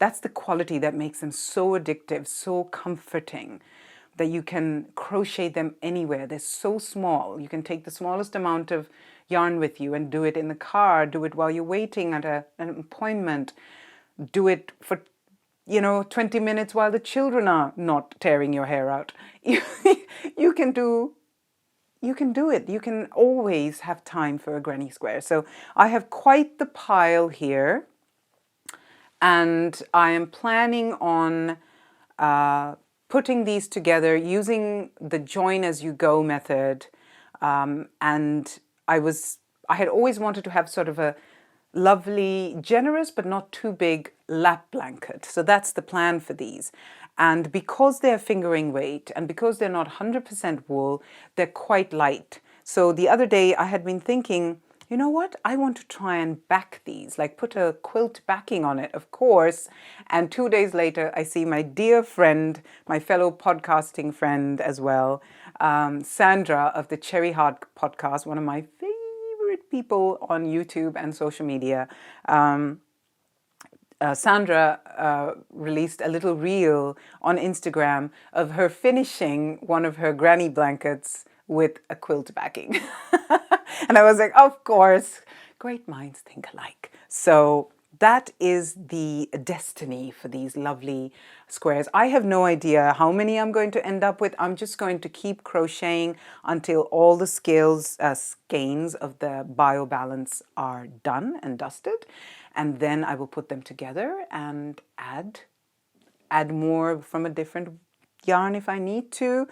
Speaker 1: that's the quality that makes them so addictive, so comforting, that you can crochet them anywhere. They're so small. You can take the smallest amount of yarn with you and do it in the car, do it while you're waiting at an appointment, do it for 20 minutes while the children are not tearing your hair out. You can do it. You can always have time for a granny square. So I have quite the pile here. And I am planning on putting these together using the join as you go method. And I had always wanted to have sort of a lovely, generous, but not too big lap blanket. So that's the plan for these. And because they're fingering weight and because they're not 100% wool, they're quite light. So the other day I had been thinking, you know what? I want to try and back these, like put a quilt backing on it, of course. And 2 days later, I see my dear friend, my fellow podcasting friend as well, Sandra of the Cherry Heart podcast, one of my favorite people on YouTube and social media, Sandra released a little reel on Instagram of her finishing one of her granny blankets with a quilt backing. And I was like, of course, great minds think alike. So that is the destiny for these lovely squares. I have no idea how many I'm going to end up with. I'm just going to keep crocheting until all the skeins of the BioBalance are done and dusted. And then I will put them together and add more from a different yarn if I need to,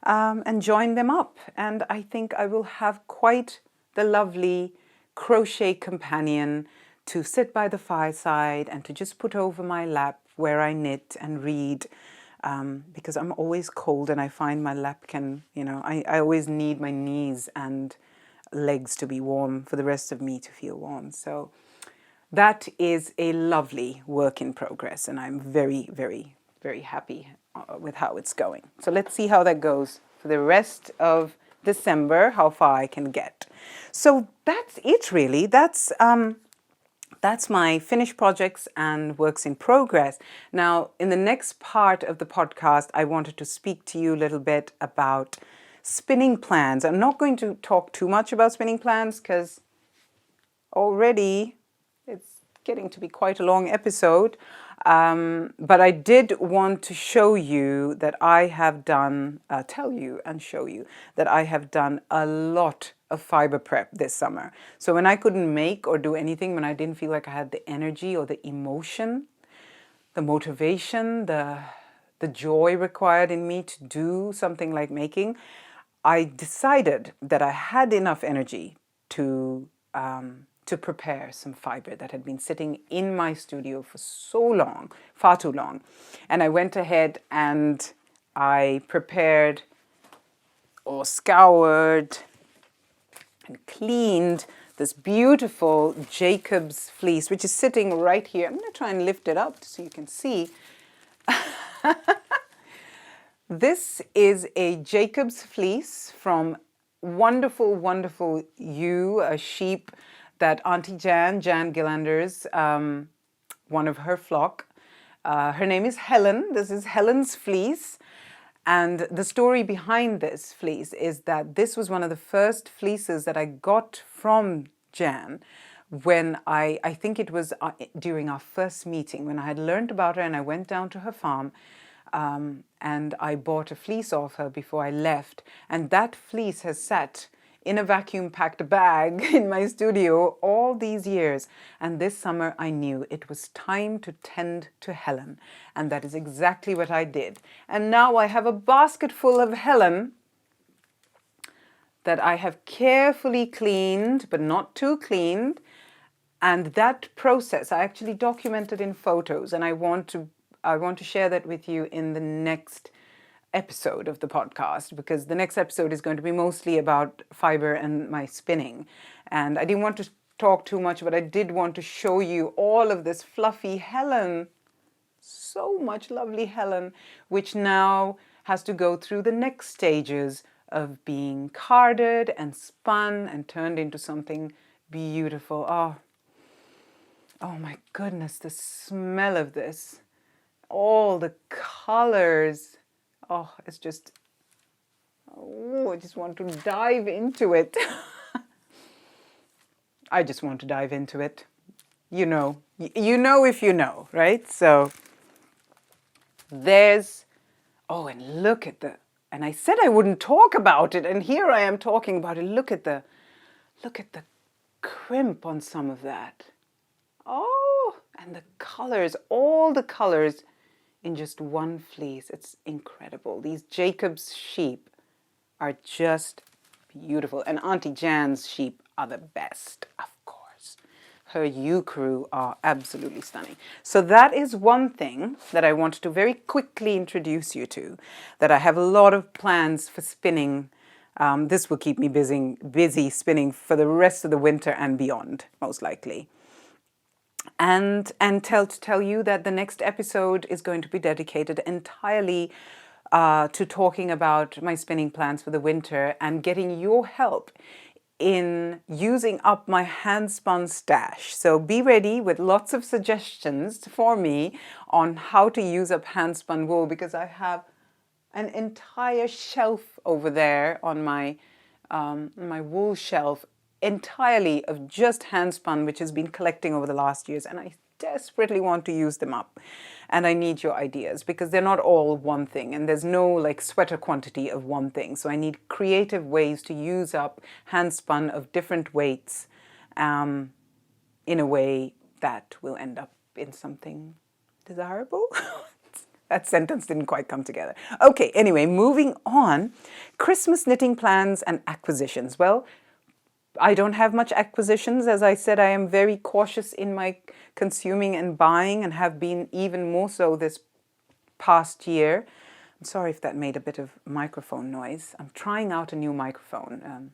Speaker 1: and join them up. And I think I will have quite the lovely crochet companion to sit by the fireside and to just put over my lap where I knit and read, because I'm always cold and I find my lap can, I always need my knees and legs to be warm for the rest of me to feel warm. So that is a lovely work in progress, and I'm very, very, very happy with how it's going. So let's see how that goes for the rest of December, how far I can get. So that's it, really. That's my finished projects and works in progress. Now, in the next part of the podcast, I wanted to speak to you a little bit about spinning plans. I'm not going to talk too much about spinning plans because already it's getting to be quite a long episode. But I did want to show you that I have done, tell you and show you that I have done a lot of fiber prep this summer. So when I couldn't make or do anything, when I didn't feel like I had the energy or the emotion, the motivation, the joy required in me to do something like making, I decided that I had enough energy to prepare some fiber that had been sitting in my studio for so long, far too long. And I went ahead and I prepared or scoured and cleaned this beautiful Jacob's fleece, which is sitting right here. I'm going to try and lift it up so you can see. This is a Jacob's fleece from wonderful, wonderful ewe, a sheep that Auntie Jan Gillanders, one of her flock. Her name is Helen. This is Helen's fleece. And the story behind this fleece is that this was one of the first fleeces that I got from Jan when I think it was during our first meeting, when I had learned about her and I went down to her farm, and I bought a fleece off her before I left. And that fleece has sat in a vacuum-packed bag in my studio all these years. And this summer I knew it was time to tend to Helen. And that is exactly what I did. And now I have a basket full of Helen that I have carefully cleaned, but not too cleaned. And that process I actually documented in photos, and I want to share that with you in the next episode of the podcast, because the next episode is going to be mostly about fiber and my spinning. And I didn't want to talk too much, but I did want to show you all of this fluffy Helen, so much lovely Helen, which now has to go through the next stages of being carded and spun and turned into something beautiful. Oh my goodness, the smell of this, all the colors. Oh, it's just, I just want to dive into it. I just want to dive into it. You know if you know, right? So there's, and look at and I said I wouldn't talk about it, and here I am talking about it. Look at the crimp on some of that. Oh, and the colors, all the colors in just one fleece. It's incredible. These Jacob's sheep are just beautiful. And Auntie Jan's sheep are the best, of course. Her ewe crew are absolutely stunning. So that is one thing that I wanted to very quickly introduce you to, that I have a lot of plans for spinning. This will keep me busy spinning for the rest of the winter and beyond, most likely. And tell you that the next episode is going to be dedicated entirely to talking about my spinning plans for the winter and getting your help in using up my hand-spun stash. So be ready with lots of suggestions for me on how to use up hand-spun wool, because I have an entire shelf over there on my wool shelf entirely of just hand-spun, which has been collecting over the last years, and I desperately want to use them up. And I need your ideas, because they're not all one thing, and there's no like sweater quantity of one thing. So I need creative ways to use up hand-spun of different weights in a way that will end up in something desirable. That sentence didn't quite come together. Okay, anyway, moving on. Christmas knitting plans and acquisitions. Well, I don't have much acquisitions. As I said, I am very cautious in my consuming and buying, and have been even more so this past year. I'm sorry if that made a bit of microphone noise. I'm trying out a new microphone,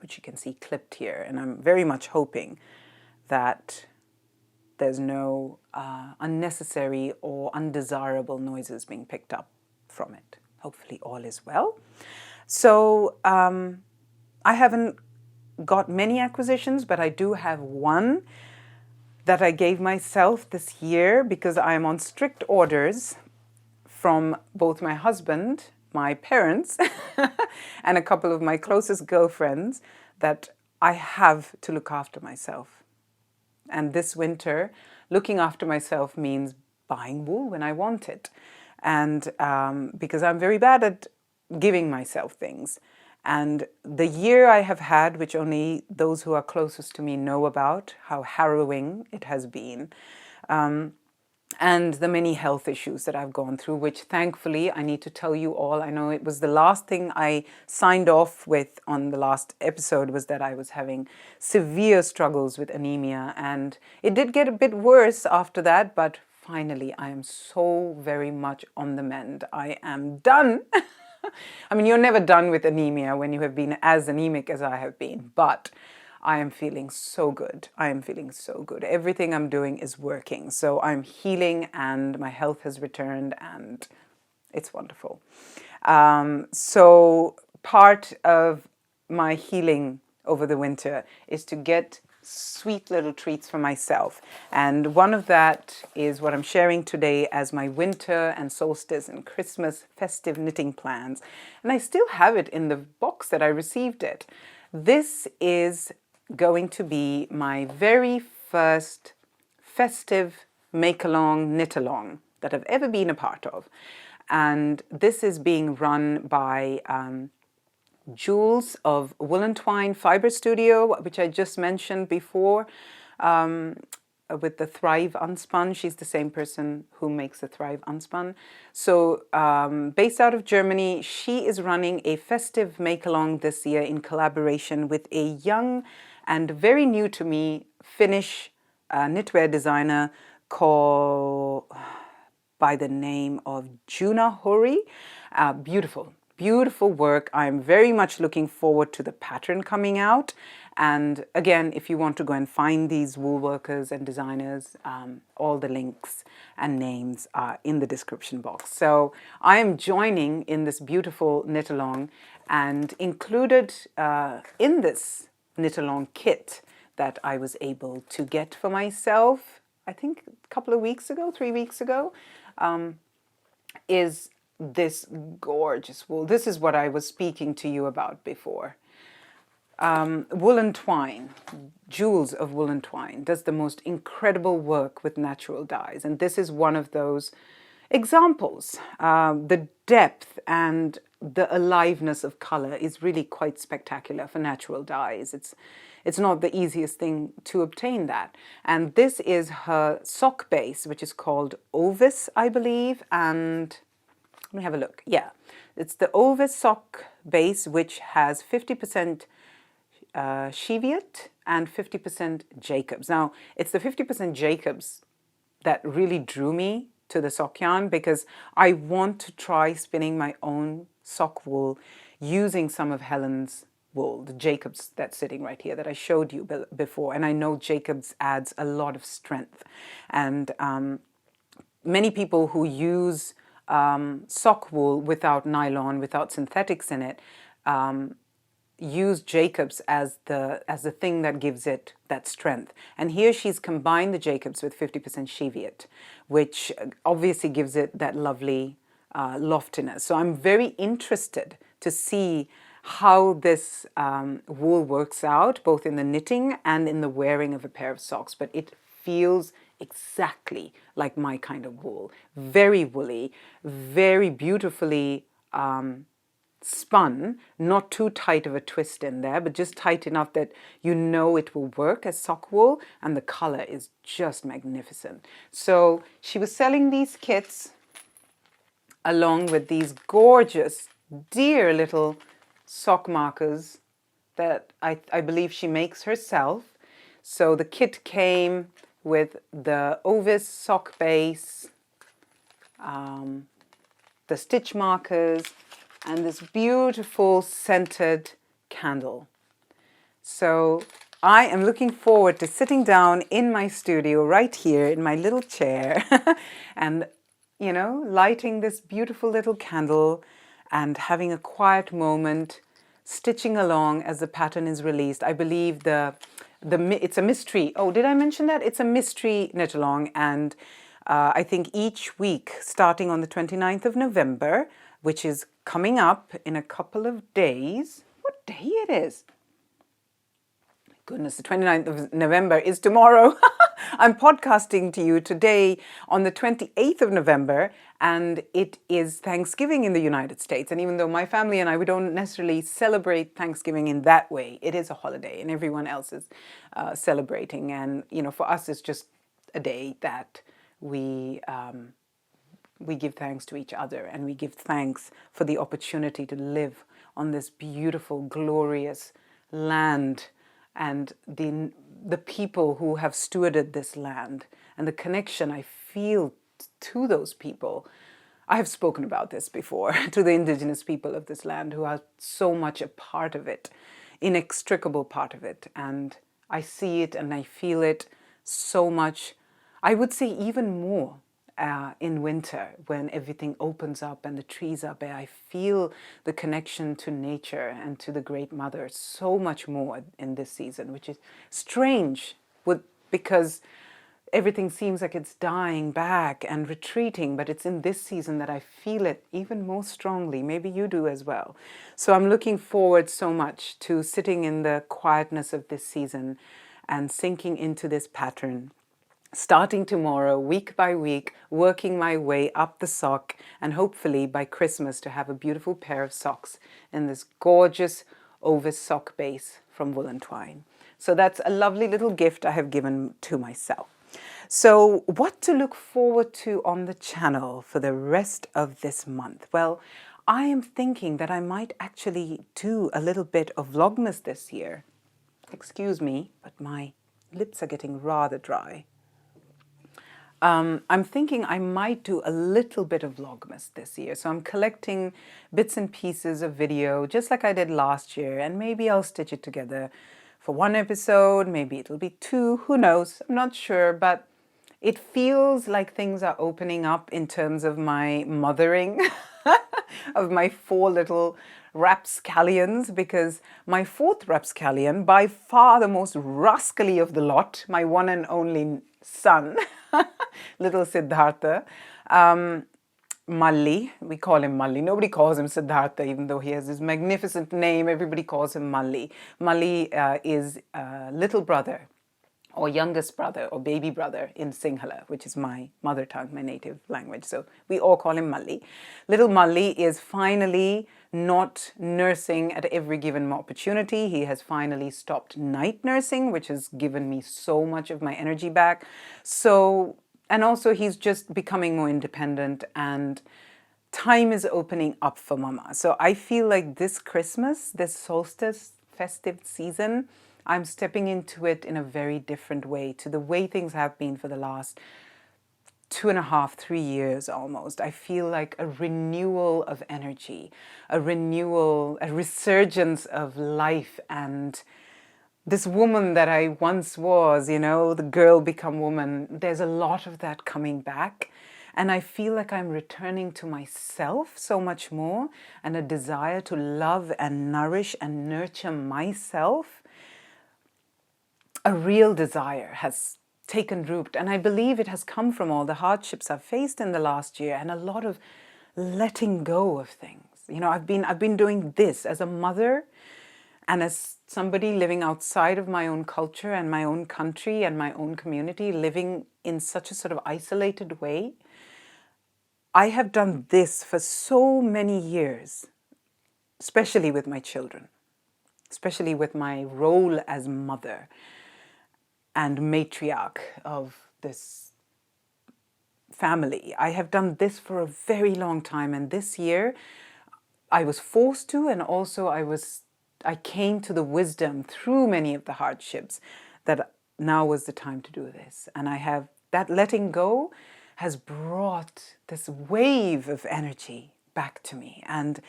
Speaker 1: which you can see clipped here, and I'm very much hoping that there's no unnecessary or undesirable noises being picked up from it. Hopefully all is well. So I haven't got many acquisitions, but I do have one that I gave myself this year, because I am on strict orders from both my husband, my parents, and a couple of my closest girlfriends, that I have to look after myself. And this winter, looking after myself means buying wool when I want it. And because I'm very bad at giving myself things. And the year I have had, which only those who are closest to me know about, how harrowing it has been, and the many health issues that I've gone through, which thankfully I need to tell you all. I know it was the last thing I signed off with on the last episode, was that I was having severe struggles with anemia, and it did get a bit worse after that, but finally I am so very much on the mend. I am done. I mean, you're never done with anemia when you have been as anemic as I have been, but I am feeling so good. I am feeling so good. Everything I'm doing is working. So I'm healing, and my health has returned, and it's wonderful. So part of my healing over the winter is to get sweet little treats for myself. And one of that is what I'm sharing today as my winter and solstice and Christmas festive knitting plans. And I still have it in the box that I received it. This is going to be my very first festive make-along, knit-along that I've ever been a part of. And this is being run by Jules of Woolentwine Fiber Studio, which I just mentioned before, with the Thrive Unspun. She's the same person who makes the Thrive Unspun. So based out of Germany, she is running a festive make-along this year in collaboration with a young and very new to me Finnish knitwear designer called by the name of Juna Hori. Beautiful work. I'm very much looking forward to the pattern coming out. And again, if you want to go and find these wool workers and designers, all the links and names are in the description box. So I am joining in this beautiful knit-along, and included in this knit-along kit that I was able to get for myself, I think a couple of weeks ago, 3 weeks ago, is this gorgeous wool. This is what I was speaking to you about before. Woolentwine, Jules of Woolentwine, does the most incredible work with natural dyes. And this is one of those examples. The depth and the aliveness of color is really quite spectacular for natural dyes. It's not the easiest thing to obtain that. And this is her sock base, which is called Ovis, I believe. And let me have a look. Yeah, it's the Ovis sock base, which has 50% Cheviot and 50% Jacobs. Now, it's the 50% Jacobs that really drew me to the sock yarn, because I want to try spinning my own sock wool using some of Helen's wool, the Jacobs that's sitting right here that I showed you before. And I know Jacobs adds a lot of strength. And many people who use sock wool without nylon, without synthetics in it, use Jacobs as the thing that gives it that strength. And here she's combined the Jacobs with 50% Cheviot, which obviously gives it that lovely loftiness. So I'm very interested to see how this wool works out, both in the knitting and in the wearing of a pair of socks. But it feels exactly like my kind of wool. Very woolly, very beautifully spun, not too tight of a twist in there, but just tight enough that you know it will work as sock wool, and the color is just magnificent. So she was selling these kits along with these gorgeous, dear little sock markers that I believe she makes herself. So the kit came with the Ovis sock base, the stitch markers, and this beautiful scented candle. So I am looking forward to sitting down in my studio right here in my little chair and, you know, lighting this beautiful little candle and having a quiet moment, stitching along as the pattern is released. I believe it's a mystery. Oh, did I mention that? It's a mystery knit along, and I think each week, starting on the 29th of November, which is coming up in a couple of days. What day it is? Goodness, the 29th of November is tomorrow. I'm podcasting to you today on the 28th of November, and it is Thanksgiving in the United States. And even though my family and I, we don't necessarily celebrate Thanksgiving in that way, it is a holiday and everyone else is celebrating. And, you know, for us, it's just a day that we give thanks to each other, and we give thanks for the opportunity to live on this beautiful, glorious land, and the people who have stewarded this land, and the connection I feel to those people. I have spoken about this before, to the indigenous people of this land who are so much a part of it, inextricable part of it. And I see it and I feel it so much. I would say even more in winter, when everything opens up and the trees are bare. I feel the connection to nature and to the Great Mother so much more in this season, which is strange because everything seems like it's dying back and retreating, but it's in this season that I feel it even more strongly. Maybe you do as well. So I'm looking forward so much to sitting in the quietness of this season and sinking into this pattern, starting tomorrow, week by week, working my way up the sock, and hopefully by Christmas to have a beautiful pair of socks in this gorgeous Ovis sock base from Woolentwine. So that's a lovely little gift I have given to myself. So what to look forward to on the channel for the rest of this month? Well, I am thinking that I might actually do a little bit of Vlogmas this year. Excuse me, but my lips are getting rather dry. I'm thinking I might do a little bit of Vlogmas this year. So I'm collecting bits and pieces of video, just like I did last year, and maybe I'll stitch it together for one episode, maybe it'll be two, who knows, I'm not sure, but it feels like things are opening up in terms of my mothering of my 4 little rapscallions, because my 4th rapscallion, by far the most rascally of the lot, my one and only son, little Siddhartha, Malli, we call him Malli. Nobody calls him Siddhartha, even though he has this magnificent name. Everybody calls him Malli. Malli is little brother, or youngest brother, or baby brother in Sinhala, which is my mother tongue, my native language. So we all call him Malli. Little Malli is finally not nursing at every given opportunity. He has finally stopped night nursing, which has given me so much of my energy back. So, and also he's just becoming more independent, and time is opening up for Mama. So I feel like this Christmas, this solstice festive season, I'm stepping into it in a very different way to the way things have been for the last 2.5, 3 years almost. I feel like a renewal of energy, a renewal, a resurgence of life, and this woman that I once was, you know, the girl become woman, there's a lot of that coming back. And I feel like I'm returning to myself so much more, and a desire to love and nourish and nurture myself. A real desire has taken root, and I believe it has come from all the hardships I've faced in the last year and a lot of letting go of things. You know, I've been doing this as a mother and as somebody living outside of my own culture and my own country and my own community, living in such a sort of isolated way. I have done this for so many years, especially with my children, especially with my role as mother and matriarch of this family. I have done this for a very long time, and this year I was forced to, and also I came to the wisdom through many of the hardships that now was the time to do this. And I have that letting go has brought this wave of energy back to me. And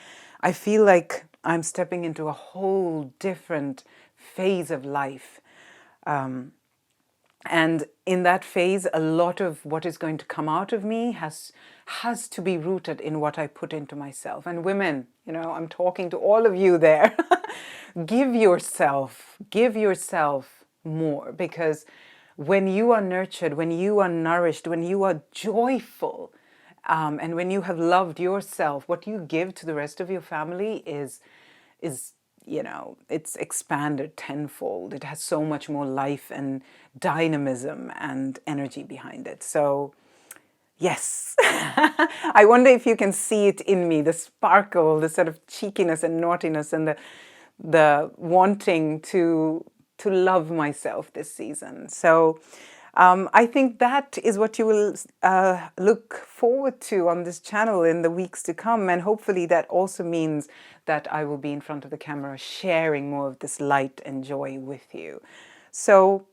Speaker 1: I feel like I'm stepping into a whole different phase of life. And in that phase, a lot of what is going to come out of me has to be rooted in what I put into myself. And women, you know, I'm talking to all of you there. Give yourself more, because when you are nurtured, when you are nourished, when you are joyful, and when you have loved yourself, what you give to the rest of your family is, you know, it's expanded tenfold. It has so much more life and dynamism and energy behind it. So, yes, I wonder if you can see it in me, the sparkle, the sort of cheekiness and naughtiness, and the wanting to love myself this season. So I think that is what you will look forward to on this channel in the weeks to come. And hopefully that also means that I will be in front of the camera sharing more of this light and joy with you. So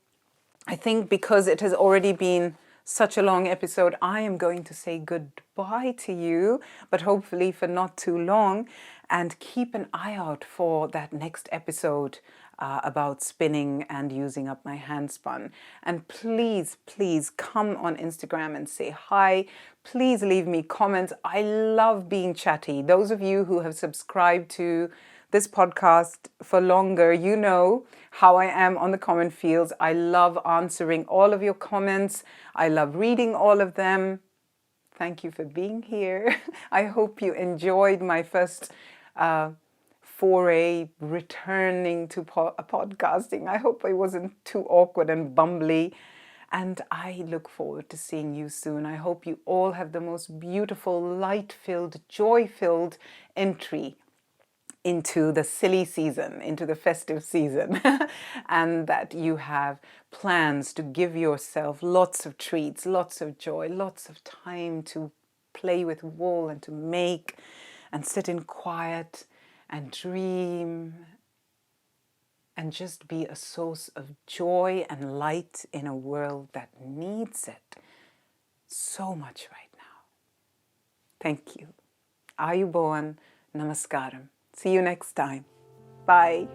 Speaker 1: I think because it has already been such a long episode, I am going to say goodbye to you, but hopefully for not too long, and keep an eye out for that next episode about spinning and using up my hand spun. And please, please come on Instagram and say hi. Please leave me comments. I love being chatty. Those of you who have subscribed to this podcast for longer, you know how I am on the comment fields. I love answering all of your comments. I love reading all of them. Thank you for being here. I hope you enjoyed my first foray returning to podcasting. I hope I wasn't too awkward and bumbly. And I look forward to seeing you soon. I hope you all have the most beautiful, light-filled, joy-filled entry into the silly season, into the festive season, and that you have plans to give yourself lots of treats, lots of joy, lots of time to play with wool and to make and sit in quiet and dream and just be a source of joy and light in a world that needs it so much right now. Thank you. Ayubowan, namaskaram. See you next time. Bye.